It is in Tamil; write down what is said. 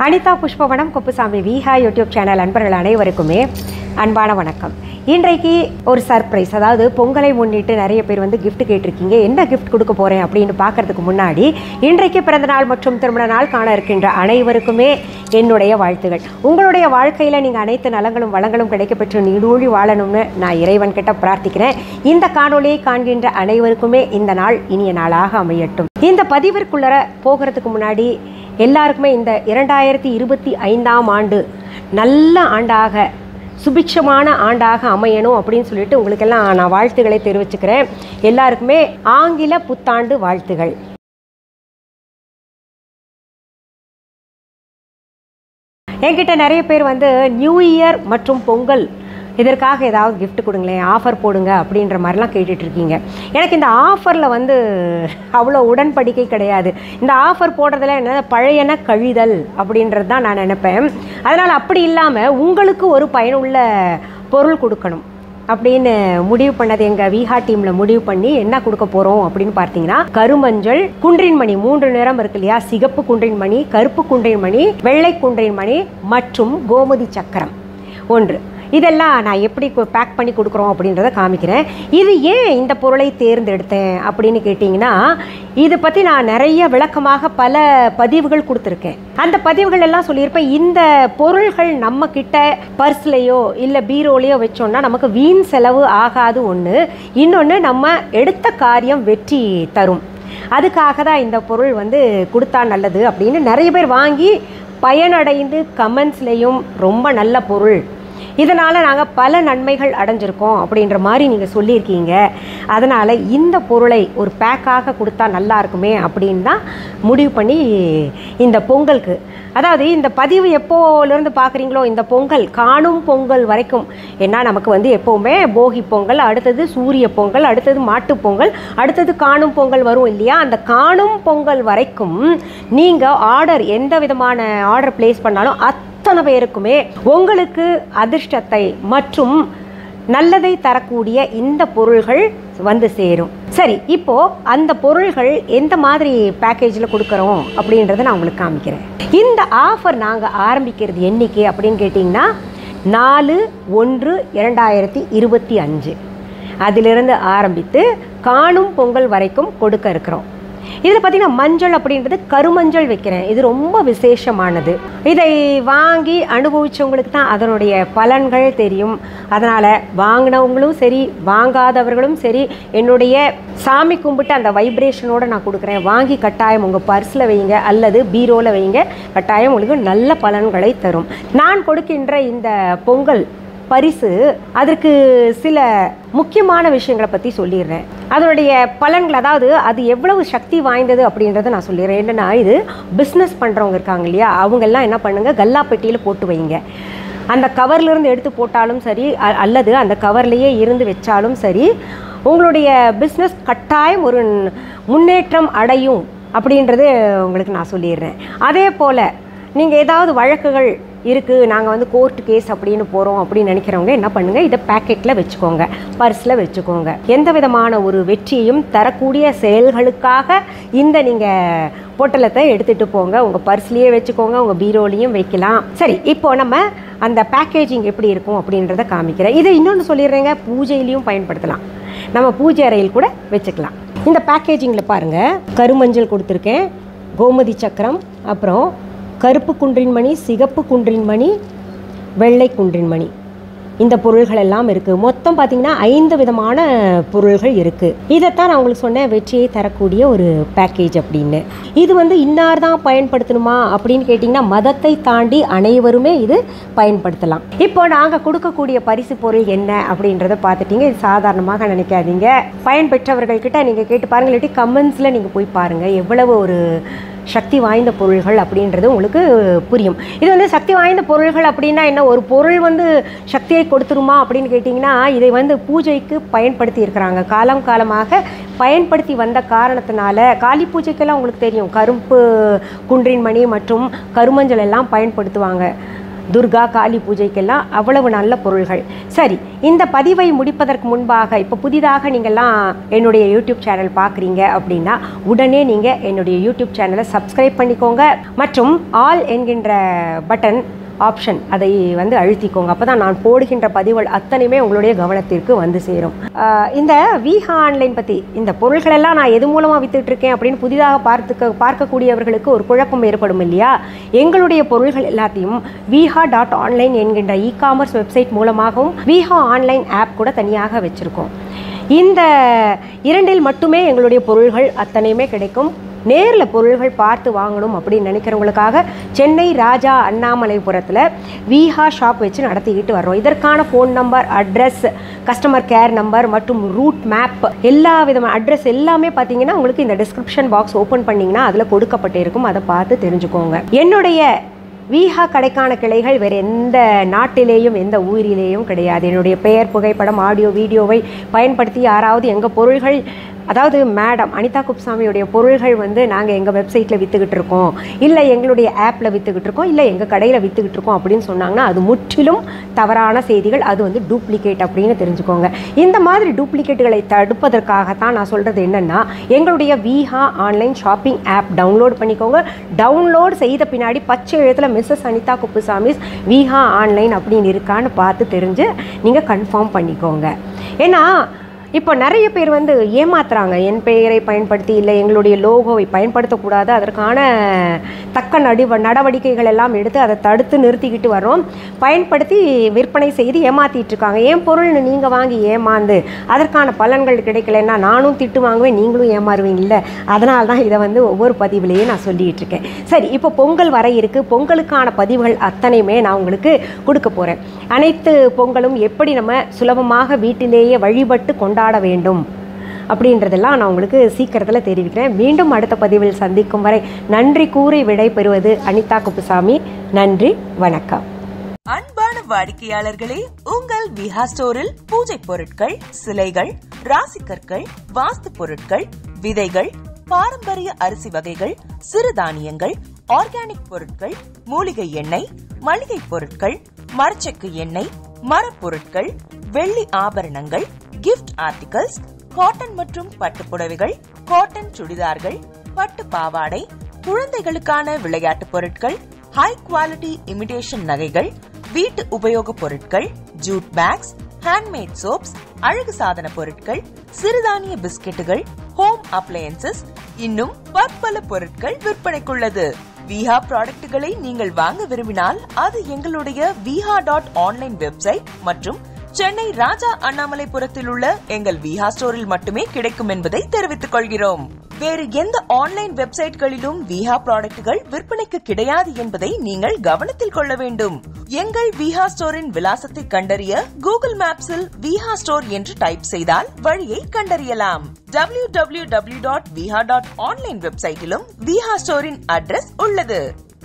அனிதா புஷ்பவனம் குப்புசாமி விஹா யூடியூப் சேனல் அன்பர்கள் அனைவருக்குமே அன்பான வணக்கம். இன்றைக்கு ஒரு சர்ப்ரைஸ், அதாவது பொங்கலை முன்னிட்டு நிறைய பேர் வந்து கிஃப்ட் கேட்டிருக்கீங்க. என்ன கிஃப்ட் கொடுக்க போகிறேன் அப்படின்னு பார்க்கறதுக்கு முன்னாடி இன்றைக்கு பிறந்தநாள் மற்றும் திருமண நாள் காண இருக்கின்ற அனைவருக்குமே என்னுடைய வாழ்த்துகள். உங்களுடைய வாழ்க்கையில் நீங்கள் அனைத்து நலங்களும் வளங்களும் கிடைக்கப்பெற்று நீடூழி வாழணும்னு நான் இறைவன் கிட்ட பிரார்த்திக்கிறேன். இந்த காணொலியை காண்கின்ற அனைவருக்குமே இந்த நாள் இனிய நாளாக அமையட்டும். இந்த பதிவிற்குள்ளர போகிறதுக்கு முன்னாடி எல்லாருக்குமே இந்த 2025ஆம் ஆண்டு நல்ல ஆண்டாக சுபிட்சமான ஆண்டாக அமையணும் அப்படின்னு சொல்லிட்டு உங்களுக்கெல்லாம் நான் வாழ்த்துக்களை தெரிவிச்சுக்கிறேன். எல்லாருக்குமே ஆங்கில புத்தாண்டு வாழ்த்துகள். என்கிட்ட நிறைய பேர் வந்து நியூ இயர் மற்றும் பொங்கல் இதற்காக ஏதாவது கிஃப்ட் கொடுங்களேன், ஆஃபர் போடுங்க அப்படின்ற மாதிரிலாம் கேட்டுட்ருக்கீங்க. எனக்கு இந்த ஆஃபரில் வந்து அவ்வளோ உடன்படிக்கை கிடையாது. இந்த ஆஃபர் போடுறதுல என்ன பழையன கழிதல் அப்படின்றது தான் நான் நினைப்பேன். அதனால் அப்படி இல்லாமல் உங்களுக்கு ஒரு பயனுள்ள பொருள் கொடுக்கணும் அப்படின்னு முடிவு பண்ணது எங்கள் விஹா டீமில் முடிவு பண்ணி என்ன கொடுக்க போகிறோம் அப்படின்னு பார்த்தீங்கன்னா, கருமஞ்சள் குன்றின் மணி 3 நிறம் இருக்கு இல்லையா, சிகப்பு குன்றின் மணி, கருப்பு குன்றின் மணி, வெள்ளை குன்றின் மணி மற்றும் கோமதி சக்கரம் 1. இதெல்லாம் நான் எப்படி பேக் பண்ணி கொடுக்குறோம் அப்படின்றத காமிக்கிறேன். இது ஏன் இந்த பொருளை தேர்ந்தெடுத்தேன் அப்படின்னு கேட்டிங்கன்னா, இதை பற்றி நான் நிறைய விளக்கமாக பல பதிவுகள் கொடுத்துருக்கேன். அந்த பதிவுகள் எல்லாம் சொல்லியிருப்பேன். இந்த பொருள்கள் நம்ம கிட்ட பர்ஸ்லையோ இல்லை பீரோலையோ வச்சோன்னா நமக்கு வீண் செலவு ஆகாது ஒன்று, இன்னொன்று நம்ம எடுத்த காரியம் வெற்றி தரும். அதுக்காக தான் இந்த பொருள் வந்து கொடுத்தா நல்லது அப்படின்னு நிறைய பேர் வாங்கி பயனடைந்து கமெண்ட்ஸ்லேயும் ரொம்ப நல்ல பொருள், இதனால் நாங்கள் பல நன்மைகள் அடைஞ்சிருக்கோம் அப்படின்ற மாதிரி நீங்கள் சொல்லியிருக்கீங்க. அதனால் இந்த பொருளை ஒரு பேக்காக கொடுத்தா நல்லா இருக்குமே அப்படின்னு தான் முடிவு பண்ணி இந்த பொங்கலுக்கு, அதாவது இந்த பதிவு எப்போலேருந்து பார்க்குறீங்களோ இந்த பொங்கல் காணும் பொங்கல் வரைக்கும், ஏன்னா நமக்கு வந்து எப்போவுமே போகி பொங்கல், அடுத்தது சூரிய பொங்கல், அடுத்தது மாட்டு பொங்கல், அடுத்தது காணும் பொங்கல் வரும் இல்லையா. அந்த காணும் பொங்கல் வரைக்கும் நீங்கள் ஆர்டர் எந்த விதமான ஆர்டர் ப்ளேஸ் பண்ணாலும் அத்தனை பேருக்குமே உங்களுக்கு அதிர்ஷ்டத்தை மற்றும் நல்லதை தரக்கூடிய இந்த பொருள்கள் வந்து சேரும். சரி, இப்போ அந்த பொருள்கள் எந்த மாதிரி பேக்கேஜில் கொடுக்குறோம் அப்படின்றத நான் உங்களுக்கு காமிக்கிறேன். இந்த ஆஃபர் நாங்கள் ஆரம்பிக்கிறது என்னைக்கு அப்படின்னு கேட்டிங்கன்னா 4/1/2025 அதிலிருந்து ஆரம்பித்து காணும் பொங்கல் வரைக்கும் கொடுக்க இருக்கிறோம். இதில் பார்த்திங்கன்னா மஞ்சள் அப்படின்றது கருமஞ்சள் வைக்கிறேன். இது ரொம்ப விசேஷமானது. இதை வாங்கி அனுபவித்தவங்களுக்கு தான் அதனுடைய பலன்கள் தெரியும். அதனால் வாங்கினவங்களும் சரி வாங்காதவர்களும் சரி என்னுடைய சாமி கும்பிட்டு அந்த வைப்ரேஷனோடு நான் கொடுக்குறேன். வாங்கி கட்டாயம் உங்கள் பர்ஸில் வைங்க அல்லது பீரோவில் வைங்க, கட்டாயம் உங்களுக்கு நல்ல பலன்களை தரும். நான் கொடுக்கின்ற இந்த பொங்கல் பரிசு அதற்கு சில முக்கியமான விஷயங்களை பற்றி சொல்லிடுறேன். அதனுடைய பலன்கள், அதாவது அது எவ்வளவு சக்தி வாய்ந்தது அப்படின்றத நான் சொல்லிடுறேன். என்னென்னா, இது பிஸ்னஸ் பண்ணுறவங்க இருக்காங்க இல்லையா, அவங்கெல்லாம் என்ன பண்ணுங்கள், கல்லாப்பெட்டியில் போட்டு வைங்க. அந்த கவர்லேருந்து எடுத்து போட்டாலும் சரி அல்லது அந்த கவர்லேயே இருந்து வச்சாலும் சரி, உங்களுடைய பிஸ்னஸ் கட்டாயம் ஒரு முன்னேற்றம் அடையும் அப்படின்றது உங்களுக்கு நான் சொல்லிடுறேன். அதே போல் நீங்கள் ஏதாவது வழக்குகள் இருக்குது, நாங்கள் வந்து கோர்ட்டு கேஸ் அப்படின்னு போகிறோம் அப்படின்னு நினைக்கிறவங்க என்ன பண்ணுங்கள், இதை பேக்கெட்டில் வச்சுக்கோங்க, பர்ஸில் வச்சுக்கோங்க. எந்த விதமான ஒரு வெற்றியும் தரக்கூடிய செயல்களுக்காக இந்த நீங்கள் பொட்டலத்தை எடுத்துகிட்டு போங்க. உங்கள் பர்ஸ்லேயே வச்சுக்கோங்க, உங்கள் பீரோலையும் வைக்கலாம். சரி, இப்போது நம்ம அந்த பேக்கேஜிங் எப்படி இருக்கும் அப்படின்றத காமிக்கிறேன். இதை இன்னொன்று சொல்லிடுறேங்க, பூஜையிலையும் பயன்படுத்தலாம், நம்ம பூஜை அறையில் கூட வச்சுக்கலாம். இந்த பேக்கேஜிங்கில் பாருங்கள், கருமஞ்சள் கொடுத்துருக்கேன், கோமதி சக்கரம், அப்புறம் கருப்பு குன்றின் மணி, சிகப்பு குன்றின் மணி, வெள்ளை குன்றின் மணி, இந்த பொருள்கள் எல்லாம் இருக்குது. மொத்தம் பார்த்திங்கன்னா 5 விதமான பொருள்கள் இருக்குது. இதைத்தான் நான் உங்களுக்கு சொன்னேன் வெற்றியை தரக்கூடிய ஒரு பேக்கேஜ் அப்படின்னு. இது வந்து இன்னார் தான் பயன்படுத்தணுமா அப்படின்னு கேட்டிங்கன்னா, மதத்தை தாண்டி அனைவருமே இது பயன்படுத்தலாம். இப்போ நாங்கள் கொடுக்கக்கூடிய பரிசு பொருள் என்ன அப்படின்றத பார்த்துட்டிங்க. இது சாதாரணமாக நினைக்காதீங்க. பயன்பெற்றவர்கள்கிட்ட நீங்கள் கேட்டு பாருங்கள், இல்லாட்டி கமெண்ட்ஸில் நீங்கள் போய் பாருங்கள் எவ்வளவு ஒரு சக்தி வாய்ந்த பொருள்கள் அப்படின்றது உங்களுக்கு புரியும். இது வந்து சக்தி வாய்ந்த பொருள்கள் அப்படின்னா என்ன, ஒரு பொருள் வந்து சக்தியை கொடுத்துருமா அப்படின்னு கேட்டிங்கன்னா, இதை வந்து பூஜைக்கு பயன்படுத்தி இருக்கிறாங்க. காலம் காலமாக பயன்படுத்தி வந்த காரணத்தினால காளி பூஜைக்கெல்லாம் உங்களுக்கு தெரியும், கருப்பு குன்றின் மணி மற்றும் கருமஞ்சள் எல்லாம் பயன்படுத்துவாங்க. துர்கா காளி பூஜைக்கெல்லாம் அவ்வளவு நல்ல பொருள்கள். சரி, இந்த பதிவை முடிப்பதற்கு முன்பாக இப்போ புதிதாக நீங்கள்லாம் என்னுடைய யூடியூப் சேனல் பார்க்குறீங்க அப்படின்னா உடனே நீங்கள் என்னுடைய யூடியூப் சேனலை சப்ஸ்கிரைப் பண்ணிக்கோங்க. மற்றும் ஆல் என்கின்ற பட்டன் ஆப்ஷன் அதை வந்து அழுத்திக்கோங்க. அப்போ தான் நான் போடுகின்ற பதிவுகள் அத்தனையுமே உங்களுடைய கவனத்திற்கு வந்து சேரும். இந்த விஹா ஆன்லைன் பற்றி இந்த பொருள்களெல்லாம் நான் எது மூலமாக வித்துட்ருக்கேன் அப்படின்னு புதிதாக பார்க்கக்கூடியவர்களுக்கு ஒரு குழப்பம் ஏற்படும் இல்லையா? எங்களுடைய பொருள்கள் எல்லாத்தையும் viha.online என்கின்ற இ-காமர்ஸ் வெப்சைட் மூலமாகவும் விஹா ஆன்லைன் ஆப் கூட தனியாக வச்சுருக்கோம். இந்த இரண்டில் மட்டுமே எங்களுடைய பொருள்கள் அத்தனையுமே கிடைக்கும். நேரில் பொருள்கள் பார்த்து வாங்கணும் அப்படின்னு நினைக்கிறவங்களுக்காக சென்னை ராஜா அண்ணாமலைபுரத்தில் விஹா ஷாப் வச்சு நடத்திக்கிட்டு வர்றோம். இதற்கான phone number, address, customer care number மற்றும் ரூட் மேப் எல்லா விதமான அட்ரஸ் எல்லாமே பார்த்தீங்கன்னா உங்களுக்கு இந்த டிஸ்கிரிப்ஷன் பாக்ஸ் ஓப்பன் பண்ணிங்கன்னா அதில் கொடுக்கப்பட்டிருக்கும். அதை பார்த்து தெரிஞ்சுக்கோங்க. என்னுடைய விஹா கடைக்கான கிளைகள் வேறு எந்த நாட்டிலேயும் எந்த ஊரிலேயும் கிடையாது. என்னுடைய பெயர், புகைப்படம், ஆடியோ, வீடியோவை பயன்படுத்தி யாராவது எங்கள் பொருள்கள், அதாவது மேடம் அனிதா குப்சாமியுடைய பொருள்கள் வந்து நாங்கள் எங்கள் வெப்சைட்டில் விற்றுக்கிட்டு இருக்கோம், இல்லை எங்களுடைய ஆப்பில் விற்றுக்கிட்டு இருக்கோம், இல்லை எங்கள் கடையில் விற்றுக்கிட்டு இருக்கோம் அப்படின்னு சொன்னாங்கன்னா அது முற்றிலும் தவறான செய்திகள். அது வந்து டூப்ளிகேட் அப்படின்னு தெரிஞ்சுக்கோங்க. இந்த மாதிரி டூப்ளிகேட்டுகளை தடுப்பதற்காகத்தான் நான் சொல்கிறது என்னென்னா, எங்களுடைய Viha online shopping app download பண்ணிக்கோங்க. டவுன்லோட் செய்த பின்னாடி பச்சை எழுத்தில் மிஸ்ஸஸ் அனிதா குப்புசாமிஸ் விஹா ஆன்லைன் அப்படின்னு இருக்கான்னு பார்த்து தெரிஞ்சு நீங்கள் கன்ஃபார்ம் பண்ணிக்கோங்க. ஏன்னா இப்போ நிறைய பேர் வந்து ஏமாத்துறாங்க. என் பெயரை பயன்படுத்தி இல்லை எங்களுடைய லோகோவை பயன்படுத்தக்கூடாது, அதற்கான தக்க நடவடிக்கைகள் எல்லாம் எடுத்து அதை தடுத்து நிறுத்திக்கிட்டு வரோம். பயன்படுத்தி விற்பனை செய்து ஏமாற்றிட்டுருக்காங்க. என் பொருள் நீங்கள் வாங்கி ஏமாந்து அதற்கான பலன்கள் கிடைக்கலன்னா நானும் திட்டு வாங்குவேன், நீங்களும் ஏமாறுவீங்கல்ல. அதனால தான் இதை வந்து ஒவ்வொரு பதிவுலேயே நான் சொல்லிகிட்டு இருக்கேன். சரி, இப்போ பொங்கல் வர இருக்குது. பொங்கலுக்கான பதிவுகள் அத்தனையுமே நான் உங்களுக்கு கொடுக்க போகிறேன். அனைத்து பொங்கலும் எப்படி நம்ம சுலபமாக வீட்டிலேயே வழிபட்டு கொண்டாட வேண்டும் அப்படின்றதெல்லாம் நான் உங்களுக்கு சீக்கிரத்தில் தெரிவிக்கிறேன். மீண்டும் அடுத்த பதிவில் சந்திக்கும் வரை நன்றி கூறி விடை பெறுவது அனிதா குப்புசாமி. நன்றி, வணக்கம். அன்பான வாடிக்கையாளர்களே, உங்கள் விஹா ஸ்டோரில் பூஜை பொருட்கள், சிலைகள், ராசிக்கற்கள், வாஸ்து பொருட்கள், விதைகள், பாரம்பரிய அரிசி வகைகள், சிறுதானியங்கள், ஆர்கானிக் பொருட்கள், மூலிகை எண்ணெய், மளிகை பொருட்கள், மரச்செக்கு எண்ணெய், மரப்பொருட்கள், வெள்ளி ஆபரணங்கள், கிஃப்ட் ஆர்டிகல்ஸ், காட்டன் மற்றும் பட்டு புடவைகள், காட்டன் சுடிதார்கள், பட்டு பாவாடை, குழந்தைகளுக்கான விளையாட்டு பொருட்கள், ஹை குவாலிட்டி இமிடேஷன் நகைகள், வீட்டு உபயோக பொருட்கள், ஜூட் பேக்ஸ், ஹேண்ட்மேட் சோப்ஸ், அழகு சாதன பொருட்கள், சிறுதானிய பிஸ்கெட்டுகள், ஹோம் அப்ளையன்சஸ், இன்னும் பற்பல பொருட்கள் விற்பனைக்குள்ளது. விஹா ப்ராடக்ட்களை நீங்கள் வாங்க விரும்பினால் அது எங்களுடைய viha.online வெப்சைட் மற்றும் சென்னை ராஜா அண்ணாமலைபுரத்தில் உள்ள எங்கள் விஹா ஸ்டோரில் மட்டுமே கிடைக்கும் என்பதை தெரிவித்துக் கொள்கிறோம். வேறு எந்த ஆன்லைன் வெப்சைட்களிலும் விஹா ப்ராடக்ட்கள் விற்பனைக்கு கிடையாது என்பதை நீங்கள் கவனத்தில் கொள்ள வேண்டும். எங்கள் விஹா ஸ்டோரின் விலாசத்தை கண்டறிய கூகுள் மேப்ஸில் விஹா ஸ்டோர் என்று டைப் செய்தால் வழியை கண்டறியலாம். www.viha.online வெப்சைட்டிலும் விஹா ஸ்டோரின் அட்ரஸ் உள்ளது.